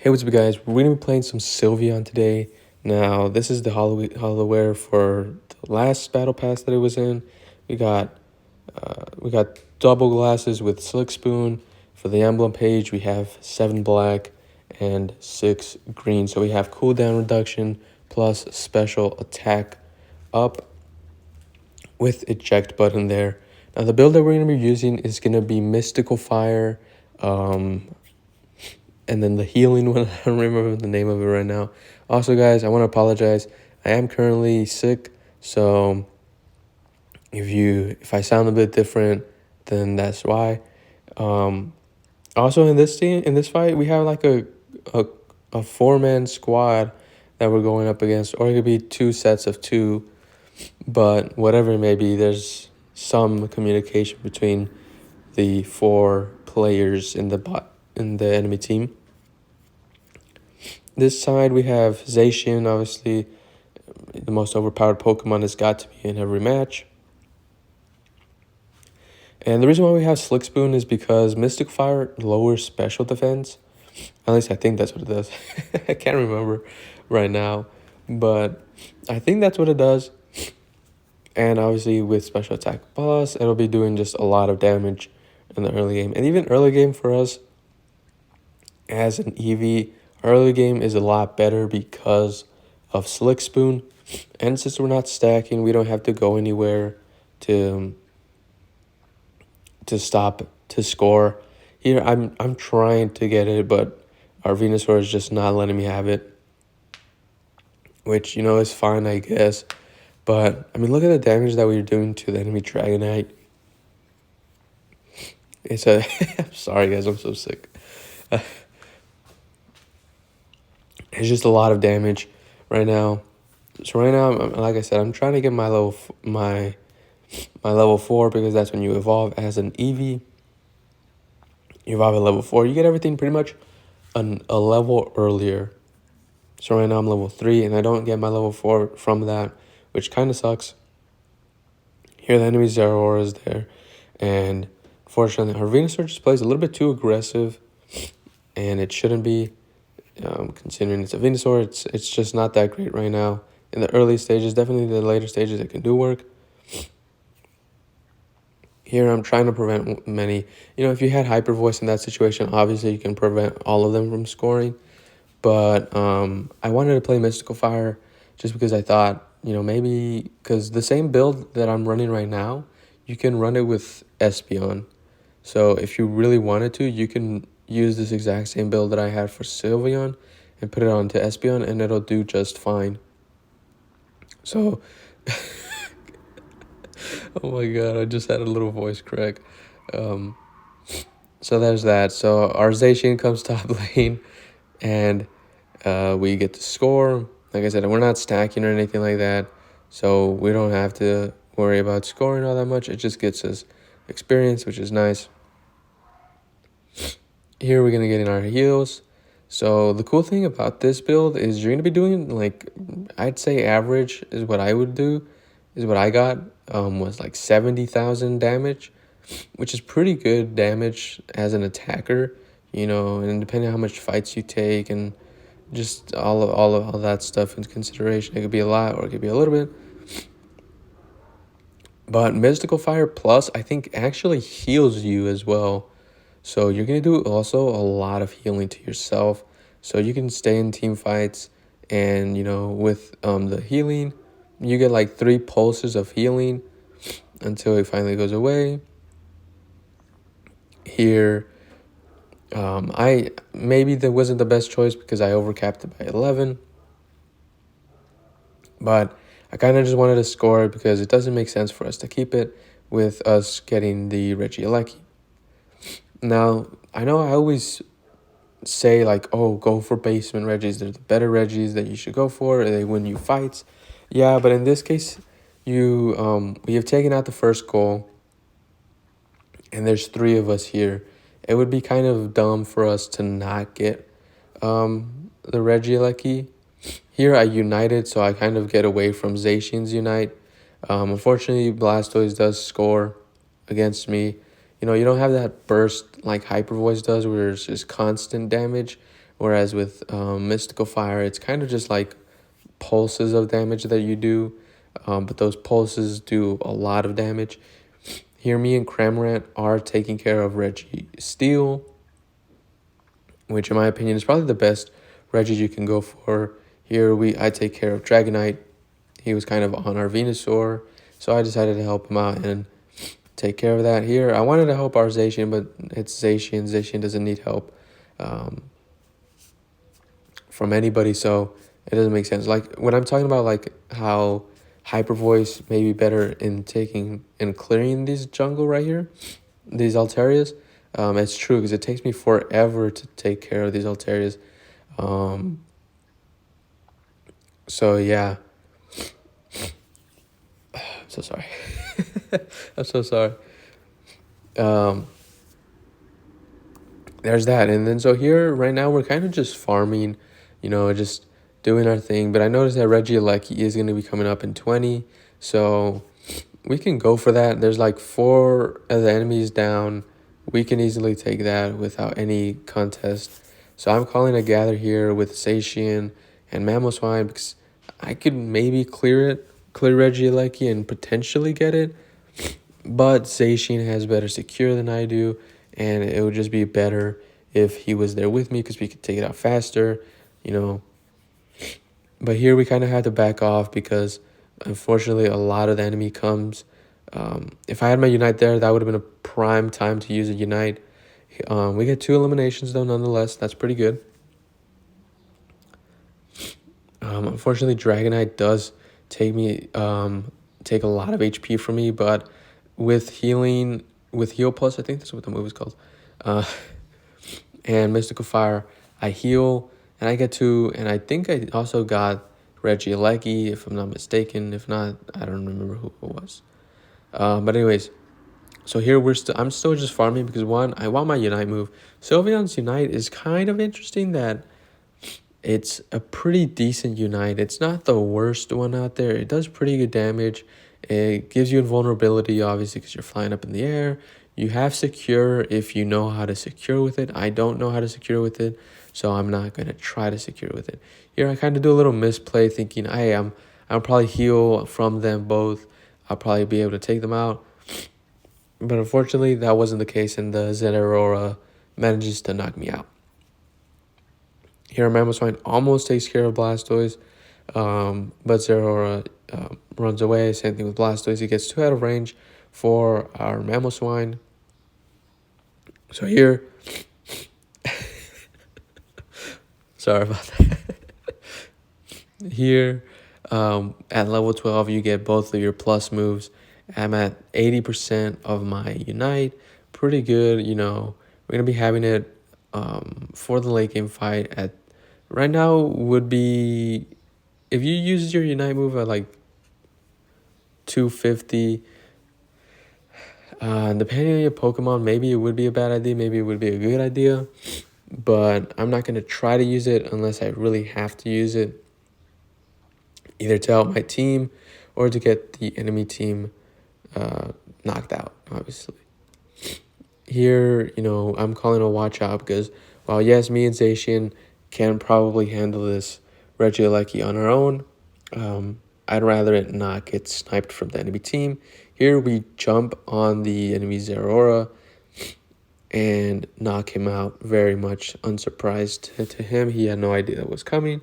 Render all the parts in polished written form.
Hey, what's up, guys? We're going to be playing some Sylveon today. Now, this is the Hollowware for the last battle pass that it was in. We got double glasses with Slick Spoon. For the emblem page, we have 7 black and 6 green. So we have cooldown reduction plus special attack up with eject button there. Now, the build that we're going to be using is going to be Mystical Fire, and then the healing one. I don't remember the name of it right now. Also, guys, I want to apologize. I am currently sick, so if I sound a bit different, then that's why. Also, in this fight, we have like a 4-man squad that we're going up against, or it could be 2 sets of 2. But whatever it may be, there's some communication between the 4 players in the enemy team. This side we have Zacian, obviously the most overpowered Pokemon has got to be in every match. And the reason why we have Slick Spoon is because Mystic Fire lowers special defense. At least I think that's what it does. I can't remember right now, but I think that's what it does. And obviously with special attack plus, it'll be doing just a lot of damage in the early game. And even early game for us as an EV, early game is a lot better because of Slick Spoon. And since we're not stacking, we don't have to go anywhere to stop to score. Here I'm trying to get it, but our Venusaur is just not letting me have it, which, you know, is fine, I guess. But I mean, look at the damage that we're doing to the enemy Dragonite. It's a I'm sorry, guys, I'm so sick. It's just a lot of damage right now. So right now, like I said, I'm trying to get my level 4, because that's when you evolve as an Eevee. You evolve at level 4. You get everything pretty much a level earlier. So right now I'm level 3, and I don't get my level 4 from that, which kind of sucks. Here the enemy Zeraora is there, and unfortunately our Venusaur just plays a little bit too aggressive, and it shouldn't be. Considering it's a Venusaur, it's just not that great right now. In the early stages, definitely the later stages, it can do work. Here I'm trying to prevent many. You know, if you had Hyper Voice in that situation, obviously you can prevent all of them from scoring. But I wanted to play Mystical Fire just because I thought, you know, maybe because the same build that I'm running right now, you can run it with Espeon. So if you really wanted to, you can use this exact same build that I had for Sylveon and put it onto Espeon, and it'll do just fine. So, oh my god, I just had a little voice crack. So there's that. So our Zacian comes top lane, and we get to score. Like I said, we're not stacking or anything like that, so we don't have to worry about scoring all that much. It just gets us experience, which is nice. Here we're going to get in our heals. So the cool thing about this build is you're going to be doing, like, I'd say average is what I would do, is what I got, was like 70,000 damage, which is pretty good damage as an attacker, you know, and depending on how much fights you take and just all of that stuff into consideration, it could be a lot or it could be a little bit. But Mystical Fire Plus, I think, actually heals you as well. So you're going to do also a lot of healing to yourself. So you can stay in team fights, and, you know, with the healing, you get like 3 pulses of healing until it finally goes away. Here, maybe that wasn't the best choice because I overcapped it by 11. But I kind of just wanted to score it because it doesn't make sense for us to keep it with us getting the Regieleki. Now, I know I always say, like, oh, go for basement Regis. They're the better Regis that you should go for. They win you fights. Yeah, but in this case, we have taken out the first goal, and there's 3 of us here. It would be kind of dumb for us to not get the Regieleki. Here I united, so I kind of get away from Zacian's unite. Unfortunately, Blastoise does score against me. You know, you don't have that burst like Hyper Voice does, where it's just constant damage, Whereas with Mystical Fire, it's kind of just like pulses of damage that you do, but those pulses do a lot of damage. Here, me and Cramorant are taking care of Reggie Steel, which in my opinion is probably the best Reggie you can go for. Here, I take care of Dragonite. He was kind of on our Venusaur, so I decided to help him out and take care of that. Here, I wanted to help our Zacian, but it's Zacian. Zacian doesn't need help from anybody, so it doesn't make sense. Like, when I'm talking about, like, how Hyper Voice may be better in taking and clearing these jungle right here, these Altarias, it's true, because it takes me forever to take care of these Altarias. So, yeah. I'm so sorry. I'm so sorry. There's that. And then so here right now we're kind of just farming, just doing our thing. But I noticed that Regieleki is going to be coming up in 20. So we can go for that. There's like 4 of the enemies down. We can easily take that without any contest. So I'm calling a gather here with Zacian and Mamoswine because I could maybe clear Regieleki and potentially get it. But Zacian has better secure than I do, and it would just be better if he was there with me because we could take it out faster, But here we kind of had to back off because, unfortunately, a lot of the enemy comes. If I had my Unite there, that would have been a prime time to use a Unite. We get 2 eliminations, though, nonetheless. That's pretty good. Unfortunately, Dragonite does take a lot of HP from me, but with Heal Plus, I think that's what the move is called, and Mystical Fire, I heal, and I get 2, and I think I also got Regieleki, if I'm not mistaken. If not, I don't remember who it was. But anyways, so here I'm still just farming because, one, I want my Unite move. Sylveon's Unite is kind of interesting that it's a pretty decent Unite. It's not the worst one out there. It does pretty good damage. It gives you invulnerability, obviously, because you're flying up in the air. You have secure if you know how to secure with it. I don't know how to secure with it, so I'm not going to try to secure with it. Here, I kind of do a little misplay thinking, hey, I'll probably heal from them both. I'll probably be able to take them out. But unfortunately, that wasn't the case, and the Zeraora manages to knock me out. Here, Mamoswine almost takes care of Blastoise, but Zeraora runs away. Same thing with Blastoise. He gets 2 out of range for our Mamoswine. So here, sorry about that. Here, at level 12, you get both of your plus moves. I'm at 80% of my Unite. Pretty good, We're going to be having it for the late game fight at right now would be, if you use your Unite move at like 250, depending on your Pokemon, maybe it would be a bad idea, maybe it would be a good idea, but I'm not going to try to use it unless I really have to use it, either to help my team or to get the enemy team knocked out, obviously. Here, I'm calling a watch out because while, yes, me and Zacian can probably handle this Regieleki on our own, I'd rather it not get sniped from the enemy team. Here we jump on the enemy Zeraora and knock him out, very much unsurprised to him. He had no idea that was coming.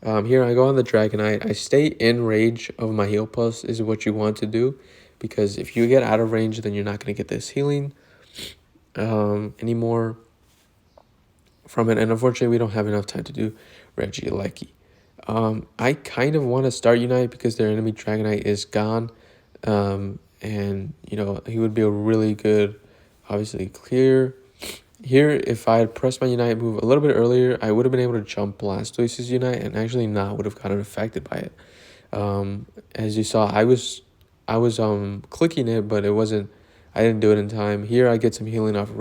Here I go on the Dragonite. I stay in range of my Heal Plus is what you want to do, because if you get out of range, then you're not going to get this healing anymore from it. And unfortunately, we don't have enough time to do Regieleki. I kind of want to start Unite because their enemy Dragonite is gone. And, he would be a really good, obviously, clear. Here, if I had pressed my Unite move a little bit earlier, I would have been able to jump Blastoise's Unite and actually not would have gotten affected by it. As you saw, I was clicking it, but I didn't do it in time. Here, I get some healing off of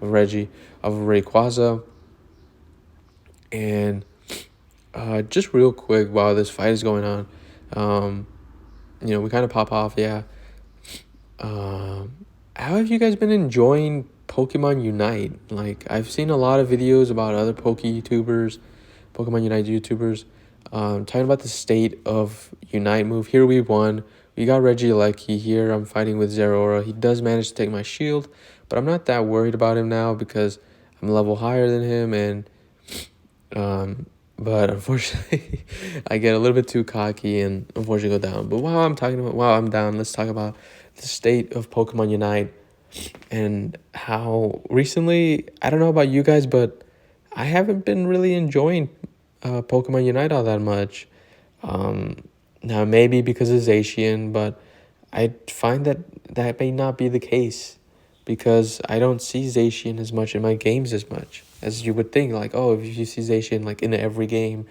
Rayquaza. And just real quick, while this fight is going on, we kind of pop off, yeah. How have you guys been enjoying Pokemon Unite. Like, I've seen a lot of videos about other Pokemon Unite YouTubers, talking about the state of Unite move. Here we won. We got Regieleki. Here I'm fighting with Zeraora. He does manage to take my shield, but I'm not that worried about him now because I'm a level higher than him, and but unfortunately, I get a little bit too cocky and unfortunately go down. But while I'm down, let's talk about the state of Pokemon Unite and how recently, I don't know about you guys, but I haven't been really enjoying Pokemon Unite all that much. Now, maybe because of Zacian, but I find that that may not be the case because I don't see Zacian as much in my games as much as you would think. Like, oh, if you see Zacian like in every game,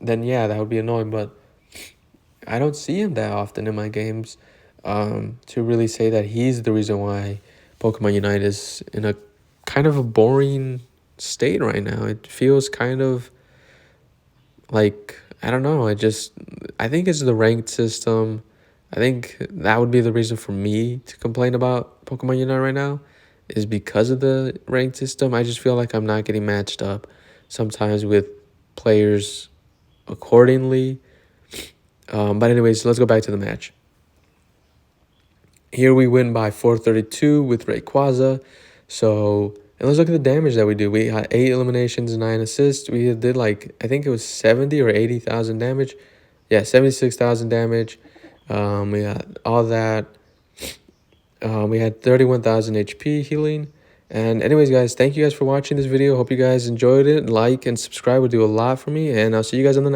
then yeah, that would be annoying. But I don't see him that often in my games, to really say that he's the reason why Pokemon Unite is in a kind of a boring state right now. It feels kind of like, I don't know. I think it's the ranked system. I think that would be the reason for me to complain about Pokemon Unite right now, is because of the ranked system. I just feel like I'm not getting matched up sometimes with players accordingly. But anyways, let's go back to the match. Here we win by 432 with Rayquaza. So, and let's look at the damage that we do. We had 8 eliminations, 9 assists. We did like, I think it was 70 or 80,000 damage. Yeah, 76,000 damage. We got all that. We had 31,000 HP healing. And anyways, guys, thank you guys for watching this video. Hope you guys enjoyed it. Like and subscribe would do a lot for me. And I'll see you guys on the next.